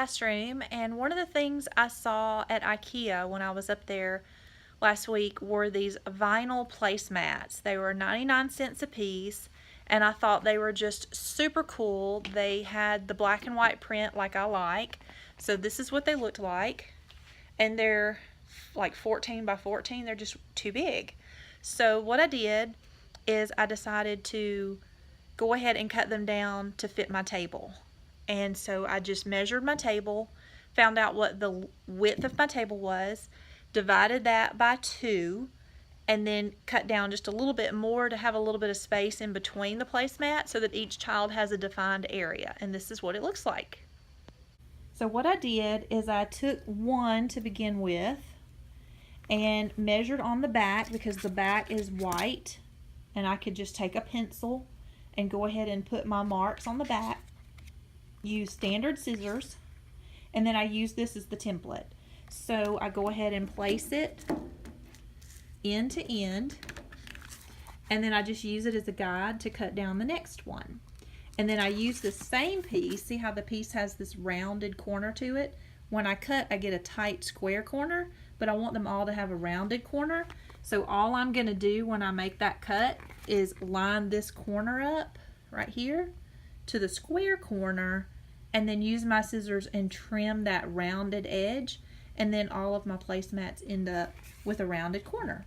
classroom, and one of the things I saw at IKEA when I was up there last week were these vinyl placemats. They were 99 cents a piece, and I thought they were just super cool. They had the black and white print like I like. So this is what they looked like, and they're like 14 by 14. They're just too big. So what I did is I decided to go ahead and cut them down to fit my table. And so I just measured my table, found out what the width of my table was, divided that by 2, and then cut down just a little bit more to have a little bit of space in between the placemat so that each child has a defined area. And this is what it looks like. So what I did is I took one to begin with and measured on the back, because the back is white, and I could just take a pencil and go ahead and put my marks on the back. Use standard scissors, and then I use this as the template. So I go ahead and place it end to end, and then I just use it as a guide to cut down the next one. And then I use the same piece. See how the piece has this rounded corner to it? When I cut, I get a tight square corner, but I want them all to have a rounded corner. So all I'm going to do when I make that cut is line this corner up right here to the square corner, and then use my scissors and trim that rounded edge, and then all of my placemats end up with a rounded corner.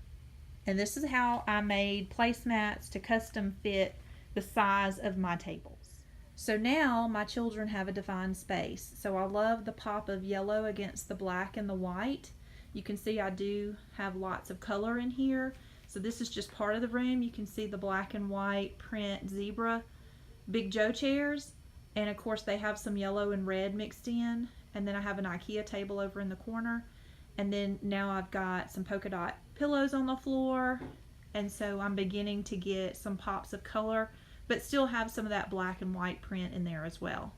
And this is how I made placemats to custom fit the size of my tables. So now my children have a defined space. So I love the pop of yellow against the black and the white. You can see I do have lots of color in here. So this is just part of the room. You can see the black and white print zebra Big Joe chairs, and of course they have some yellow and red mixed in. And then I have an IKEA table over in the corner, and then now I've got some polka dot pillows on the floor, and so I'm beginning to get some pops of color, but still have some of that black and white print in there as well.